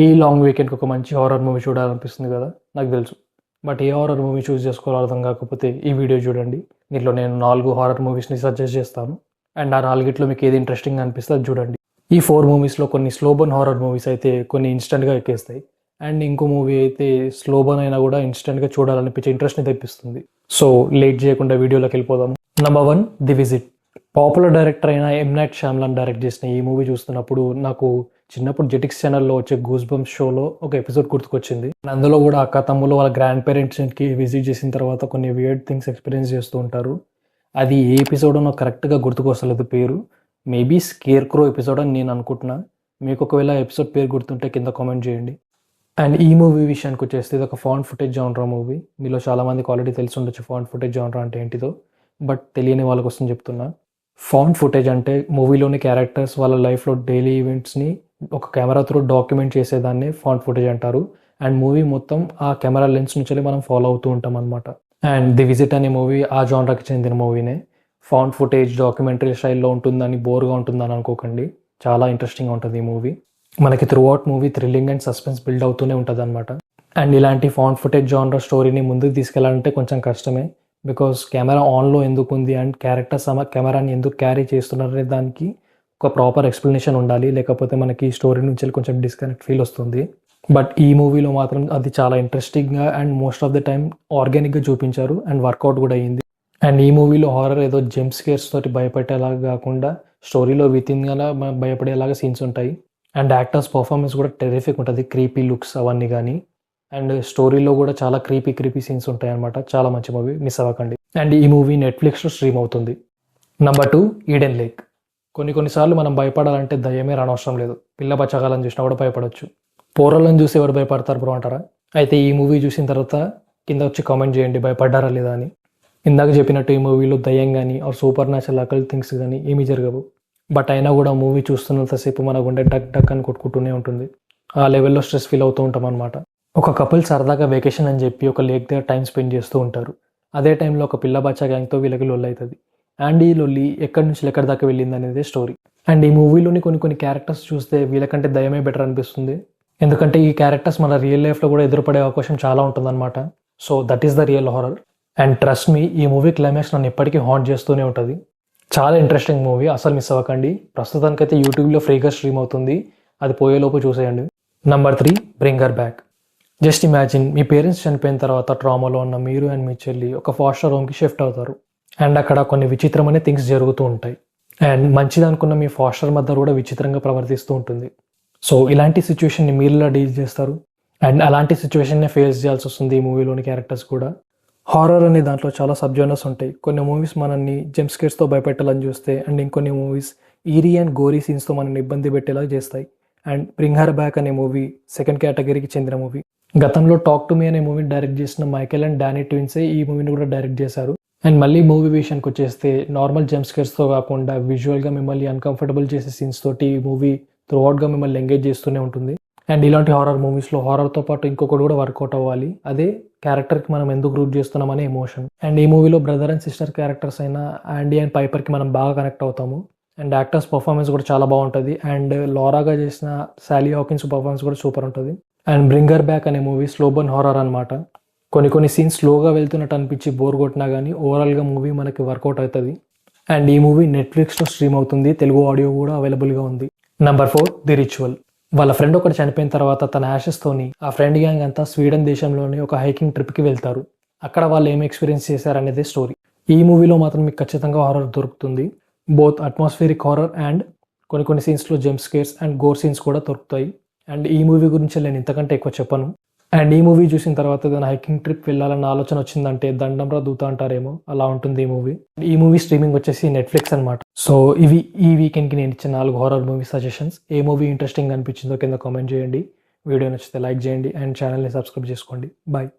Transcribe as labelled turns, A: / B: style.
A: ఈ లాంగ్ వీకెండ్కి ఒక మంచి హారర్ మూవీ చూడాలనిపిస్తుంది కదా, నాకు తెలుసు. బట్ ఏ హారర్ మూవీ చూస్ చేసుకోవాలో అర్థం కాకపోతే ఈ వీడియో చూడండి. దీంట్లో నేను 4 హారర్ మూవీస్ని సజెస్ట్ చేస్తాను. అండ్ ఆ 4గిట్లో మీకు ఏది ఇంట్రెస్టింగ్ అనిపిస్తే అది చూడండి. ఈ 4 మూవీస్లో కొన్ని స్లోబర్న్ హారర్ మూవీస్ అయితే కొన్ని ఇన్స్టెంట్గా ఎక్కేస్తాయి. అండ్ ఇంకో మూవీ అయితే స్లోబర్న్ అయినా కూడా ఇన్స్టెంట్గా చూడాలనిపించే ఇంట్రెస్ట్ని తెప్పిస్తుంది. సో లేట్ చేయకుండా వీడియోలోకి వెళ్ళిపోదాం. Number 1, the visit. Popular director అయిన ఎం నైట్ ష్యామ్లాన్ డైరెక్ట్ చేసిన ఈ మూవీ చూస్తున్నప్పుడు నాకు చిన్నప్పుడు జెటిక్స్ ఛానల్లో వచ్చే గూస్ బంప్స్ షోలో ఒక ఎపిసోడ్ గుర్తుకొచ్చింది. అందులో కూడా అక్క తమ్ముళ్ళు వాళ్ళ గ్రాండ్ పేరెంట్స్కి విజిట్ చేసిన తర్వాత కొన్ని వియర్డ్ థింగ్స్ ఎక్స్పీరియన్స్ చేస్తూ ఉంటారు. అది ఏ ఎపిసోడ్ నాకు కరెక్ట్గా గుర్తుకొస్తలేదు పేరు. మేబీ స్కేర్ క్రో ఎపిసోడ్ అని నేను అనుకుంటున్నా. మీకు ఒకవేళ ఎపిసోడ్ పేరు గుర్తుంటే కింద కామెంట్ చేయండి. అండ్ ఈ మూవీ విషయానికి వచ్చేస్తే ఇది ఒక ఫౌండ్ ఫుటేజ్ జానరా మూవీ. మీలో చాలామందికి ఆల్రెడీ తెలిసి ఉండొచ్చు ఫౌండ్ ఫుటేజ్ జానరా అంటే ఏంటిదో. బట్ తెలియని వాళ్ళ కోసం చెప్తున్నా. ఫౌండ్ ఫుటేజ్ అంటే మూవీలోని క్యారెక్టర్స్ వాళ్ళ లైఫ్లో డైలీ ఈవెంట్స్ని ఒక కెమెరా త్రూ డాక్యుమెంట్ చేసేదాన్ని ఫౌండ్ ఫుటేజ్ అంటారు. అండ్ మూవీ మొత్తం ఆ కెమెరా లెన్స్ నుంచి మనం ఫాలో అవుతూ ఉంటాం అనమాట. అండ్ ది విజిట్ అనే మూవీ ఆ జానరాకి చెందిన మూవీనే. ఫౌండ్ ఫుటేజ్ డాక్యుమెంటరీ స్టైల్లో ఉంటుందని బోర్గా ఉంటుందని అనుకోకండి. చాలా ఇంట్రెస్టింగ్గా ఉంటుంది ఈ మూవీ. మనకి through out movie thrilling and suspense build అవుతూనే ఉంటుంది అనమాట. అండ్ ఇలాంటి ఫౌండ్ ఫుటేజ్ జానరా స్టోరీని ముందుకు తీసుకెళ్లాలంటే కొంచెం కష్టమే. బికాస్ కెమెరా ఆన్లో ఎందుకు ఉంది అండ్ క్యారెక్టర్స్ కెమెరాని ఎందుకు క్యారీ చేస్తున్నారనే దానికి ఒక ప్రాపర్ ఎక్స్ప్లెనేషన్ ఉండాలి. లేకపోతే మనకి ఈ స్టోరీ నుంచి కొంచెం డిస్కనెక్ట్ ఫీల్ వస్తుంది. బట్ ఈ మూవీలో మాత్రం అది చాలా ఇంట్రెస్టింగ్గా and most of the time ఆర్గానిక్గా చూపించారు అండ్ వర్కౌట్ కూడా అయ్యింది. అండ్ ఈ మూవీలో హారర్ ఏదో జంప్ స్కేర్స్ తోటి భయపెట్టేలాగా కాకుండా స్టోరీలో వితిన్గా భయపడేలాగా సీన్స్ ఉంటాయి. అండ్ యాక్టర్స్ పర్ఫార్మెన్స్ కూడా టెరిఫిక్ ఉంటుంది. క్రీపీ లుక్స్ అవన్నీ కానీ. అండ్ స్టోరీలో కూడా చాలా క్రీపీ సీన్స్ ఉంటాయి అనమాట. చాలా మంచి మూవీ, మిస్ అవ్వకండి. అండ్ ఈ మూవీ నెట్ఫ్లిక్స్లో స్ట్రీమ్ అవుతుంది. Number 2, Eden lake. కొన్నిసార్లు మనం భయపడాలంటే దయ్యమే రానవసరం లేదు. పిల్ల బచ్చగాలని చూసినా కూడా భయపడవచ్చు. పోరలను చూసి ఎవరు భయపడతారు బ్రో అంటారా? అయితే ఈ మూవీ చూసిన తర్వాత కింద వచ్చి కామెంట్ చేయండి భయపడ్డారా లేదా అని. ఇందాక చెప్పినట్టు ఈ మూవీలో దయ్యం కానీ are super natural Akal things కానీ ఏమీ జరగవు. బట్ అయినా కూడా మూవీ చూస్తున్నంతసేపు మన గుండె డక్ డక్ అని కొట్టుకుంటూనే ఉంటుంది. ఆ లెవెల్లో స్ట్రెస్ ఫీల్ అవుతూ ఉంటాం అనమాట. ఒక కపుల్ సరదాగా వెకేషన్ అని చెప్పి ఒక లేక్ దగ్గర టైం స్పెండ్ చేస్తూ ఉంటారు. అదే టైంలో ఒక పిల్ల బచ్చా గ్యాంగ్తో వీళ్ళకి లొల్లి అవుతుంది. అండ్ ఈ లొల్లి ఎక్కడి నుంచి ఎక్కడి దాకా వెళ్ళింది అనేది స్టోరీ. అండ్ ఈ మూవీలోని కొన్ని క్యారెక్టర్స్ చూస్తే వీళ్ళకంటే దయ్యమే బెటర్ అనిపిస్తుంది. ఎందుకంటే ఈ క్యారెక్టర్స్ మన రియల్ లైఫ్లో కూడా ఎదురుపడే అవకాశం చాలా ఉంటుందన్నమాట. So that is the real horror. And trust me, ఈ మూవీ క్లైమాక్స్ నన్ను ఎప్పటికీ హాంట్ చేస్తూనే ఉంటుంది. చాలా ఇంట్రెస్టింగ్ మూవీ, అసలు మిస్ అవ్వకండి. ప్రస్తుతానికైతే యూట్యూబ్లో ఫ్రీగా స్ట్రీమ్ అవుతుంది. అది పోయేలోపు చూసేయండి. Number 3, bring her back. Just imagine, మీ పేరెంట్స్ చనిపోయిన తర్వాత ట్రామాలో ఉన్న మీరు అండ్ మీ చెల్లి ఒక ఫాస్టర్ హోమ్కి షిఫ్ట్ అవుతారు. అండ్ అక్కడ కొన్ని విచిత్రమైన థింగ్స్ జరుగుతూ ఉంటాయి. అండ్ మంచిది అనుకున్న మీ ఫాస్టర్ మదర్ కూడా విచిత్రంగా ప్రవర్తిస్తూ ఉంటుంది. సో ఇలాంటి సిచ్యువేషన్ని మీరు ఇలా డీల్ చేస్తారు. అండ్ అలాంటి సిచ్యువేషన్నే ఫేస్ చేయాల్సి వస్తుంది ఈ మూవీలోని క్యారెక్టర్స్ కూడా. హారర్ అనే దాంట్లో చాలా సబ్జానర్స్ ఉంటాయి. కొన్ని మూవీస్ మనల్ని జంప్ స్కేర్స్తో భయపెట్టాలని చూస్తే, అండ్ ఇంకొన్ని మూవీస్ ఈరీ అండ్ గోరీ సీన్స్తో మనల్ని ఇబ్బంది పెట్టేలా చేస్తాయి. అండ్ బ్రింగ్ హర్ బ్యాక్ అనే మూవీ సెకండ్ కేటగిరీకి చెందిన మూవీ. గతంలో టాక్ టు మీ అనే మూవీని డైరెక్ట్ చేసిన మైకెల్ అండ్ డానీ ట్విన్సే ఈ మూవీని కూడా డైరెక్ట్ చేశారు. అండ్ మళ్ళీ మూవీ విషయానికి వచ్చేస్తే నార్మల్ జంప్ స్కేర్స్తో కాకుండా విజువల్గా మిమ్మల్ని అన్కంఫర్టబుల్ చేసే సీన్స్ తోటి ఈ మూవీ త్రూఅవుట్గా మిమ్మల్ని ఎంగేజ్ చేస్తూనే ఉంటుంది. అండ్ ఇలాంటి హారర్ మూవీస్లో హారర్తో పాటు ఇంకొకటి కూడా వర్కౌట్ అవ్వాలి. అదే క్యారెక్టర్కి మనం ఎందుకు రూట్ చేస్తున్నామనే ఎమోషన్. అండ్ ఈ మూవీలో బ్రదర్ అండ్ సిస్టర్ క్యారెక్టర్స్ అయిన యాండీ అండ్ పైపర్కి మనం బాగా కనెక్ట్ అవుతాము. అండ్ యాక్టర్స్ పర్ఫార్మెన్స్ కూడా చాలా బాగుంటుంది. అండ్ లారాగా చేసిన శాలీ హాకిన్స్ పర్ఫార్మెన్స్ కూడా సూపర్ ఉంటుంది. అండ్ బ్రింగ్ హర్ బ్యాక్ అనే మూవీ స్లోబర్న్ హారర్ అనమాట. కొన్ని సీన్స్ స్లోగా వెళ్తున్నట్టు అనిపించి బోర్ కొట్టినా కానీ ఓవరాల్గా మూవీ మనకి వర్కౌట్ అవుతుంది. అండ్ ఈ మూవీ నెట్ఫ్లిక్స్లో స్ట్రీమ్ అవుతుంది. తెలుగు ఆడియో కూడా అవైలబుల్గా ఉంది. Number 4, the ritual. వాళ్ళ ఫ్రెండ్ ఒకటి చనిపోయిన తర్వాత తన యాషెస్తోని ఆ ఫ్రెండ్ గ్యాంగ్ అంతా స్వీడన్ దేశంలోని ఒక హైకింగ్ ట్రిప్కి వెళ్తారు. అక్కడ వాళ్ళు ఏం ఎక్స్పీరియన్స్ చేశారనేదే స్టోరీ. ఈ మూవీలో మాత్రం మీకు ఖచ్చితంగా హారర్ దొరుకుతుంది. బోత్ అట్మాస్ఫియరిక్ హారర్ అండ్ కొన్ని సీన్స్లో jump scares and gore scenes కూడా దొరుకుతాయి. అండ్ ఈ మూవీ గురించి నేను ఇంతకంటే ఎక్కువ చెప్పను. అండ్ ఈ మూవీ చూసిన తర్వాత ఏదైనా హైకింగ్ ట్రిప్ వెళ్ళాలన్న ఆలోచన వచ్చిందంటే దండంరా దూత అంటారేమో, అలా ఉంటుంది ఈ మూవీ స్ట్రీమింగ్ వచ్చేసి నెట్ఫ్లిక్స్ అనమాట. సో ఇవి ఈ వీకెండ్కి నేను ఇచ్చిన 4 హారర్ మూవీ సజెషన్స్. ఏ మూవీ ఇంట్రెస్టింగ్ అనిపించిందో కింద కామెంట్ చేయండి. వీడియో నచ్చితే లైక్ చేయండి అండ్ ఛానల్ని సబ్స్క్రైబ్ చేసుకోండి. బాయ్.